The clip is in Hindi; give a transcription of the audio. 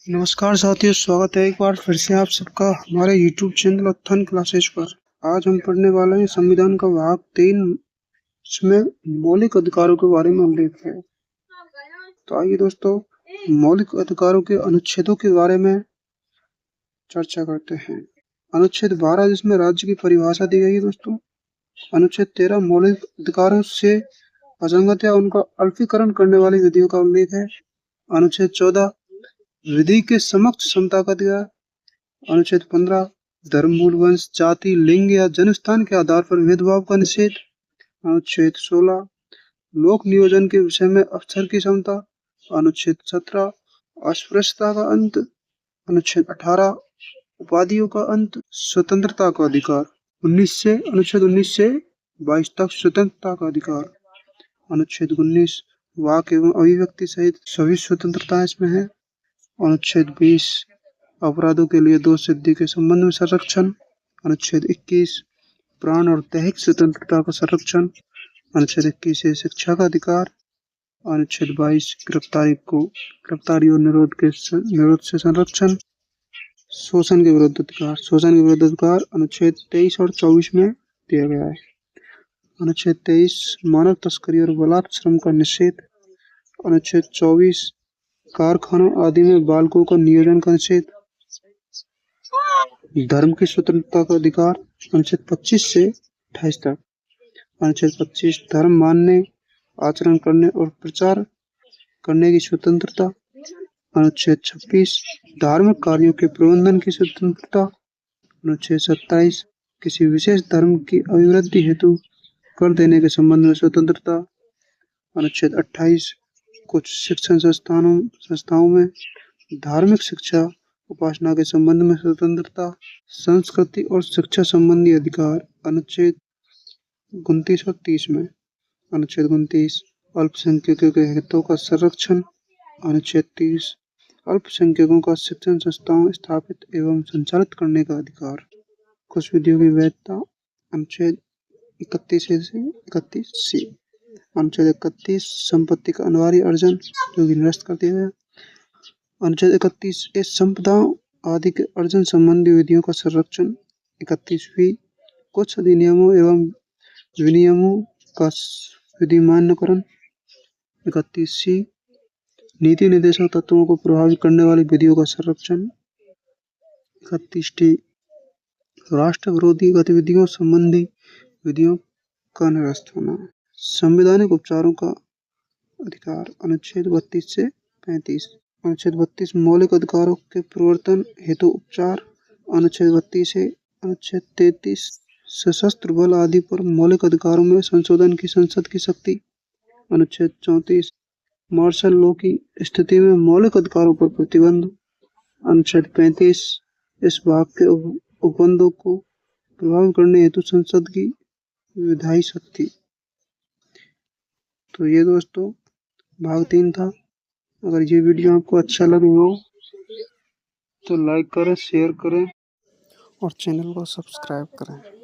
नमस्कार साथियों, स्वागत है एक बार फिर से आप सबका हमारे YouTube चैनल उत्थान क्लासेस पर। आज हम पढ़ने वाले हैं संविधान का भाग 3, इसमें मौलिक अधिकारों के बारे में उल्लेख है। तो आइए दोस्तों, मौलिक अधिकारों के अनुच्छेदों के बारे में चर्चा करते हैं। अनुच्छेद 12 जिसमें राज्य की परिभाषा दी गई है दोस्तों। अनुच्छेद 13 मौलिक अधिकारों से असंगत या उनका अल्पीकरण करने वाली विधियों का उल्लेख है। अनुच्छेद 14 विधि के समक्ष समता का अधिकार। अनुच्छेद 15 धर्म, मूल, वंश, जाति, लिंग या जन्मस्थान के आधार पर भेदभाव का निषेध। अनुच्छेद 16 लोक नियोजन के विषय में अफसर की क्षमता। अनुच्छेद 17 अस्पृश्यता का अंत। अनुच्छेद 18 उपाधियों का अंत, स्वतंत्रता का अधिकार। अनुच्छेद 19 से 22 तक स्वतंत्रता का अधिकार। अनुच्छेद 19 वाक एवं अभिव्यक्ति सहित सभी स्वतंत्रता इसमें है। अनुच्छेद 20 अपराधों के लिए दोष सिद्धि के संबंध में संरक्षण। अनुच्छेद 21 प्राण और दैहिक स्वतंत्रता का संरक्षण। अनुच्छेद 21 से शिक्षा का अधिकार। अनुच्छेद 22 गिरफ्तारी और निरोध से संरक्षण। शोषण के विरुद्ध अधिकार अनुच्छेद 23 और 24 में दिया गया है। अनुच्छेद 23 मानव तस्करी और बलात्कार श्रम का निषेध। अनुच्छेद 24 कारखानों आदि में बालकों का नियोजन का निषेध। धर्म की स्वतंत्रता का अधिकार अनुच्छेद 25 से 28 तक। अनुच्छेद 25 धर्म मानने, आचरण करने और प्रचार करने की स्वतंत्रता। अनुच्छेद 26 धार्मिक कार्यों के प्रबंधन की स्वतंत्रता। अनुच्छेद 27 किसी विशेष धर्म की अभिवृद्धि हेतु कर देने के संबंध में स्वतंत्रता। अनुच्छेद 28 कुछ शिक्षण संस्थाओं में धार्मिक शिक्षा उपासना के संबंध में स्वतंत्रता। संस्कृति और शिक्षा संबंधी अधिकार अनुच्छेद 29 और 30 में। अनुच्छेद 29 अल्पसंख्यकों के हितों का संरक्षण। अनुच्छेद 30 अल्पसंख्यकों का शिक्षण संस्थाओं स्थापित एवं संचालित करने का अधिकार। कुछ विधियों की वैधता अनुच्छेद 31 से 31 सी। अनुच्छेद 31 संपत्ति का अनिवार्य अर्जन जो कि निरस्त कर दिया गया। अनुच्छेद 31 इस संपदाओं आदि के अर्जन संबंधी विधियों का संरक्षण। 31वीं कुछ अधिनियमों एवं विनियमों का विधि मान्यकरण। 31सी नीति निर्देशक तत्वों को प्रभावित करने वाली विधियों का संरक्षण। 31टी राष्ट्र विरोधी गतिविधियों संबंधी विधियों का निरस्त होना। संवैधानिक उपचारों का अधिकार अनुच्छेद 32 से 35। अनुच्छेद 32 मौलिक अधिकारों के प्रवर्तन हेतु उपचार। अनुच्छेद 32 से अनुच्छेद 33 सशस्त्र बल आदि पर मौलिक अधिकारों में संशोधन की संसद की शक्ति। अनुच्छेद 34 मार्शल लॉ की स्थिति में मौलिक अधिकारों पर प्रतिबंध। अनुच्छेद 35 इस भाग के उपबंधों को प्रभावित करने हेतु संसद की विधायी शक्ति। तो ये दोस्तों भाग 3 था। अगर ये वीडियो आपको अच्छा लगे हो तो लाइक करें, शेयर करें और चैनल को सब्सक्राइब करें।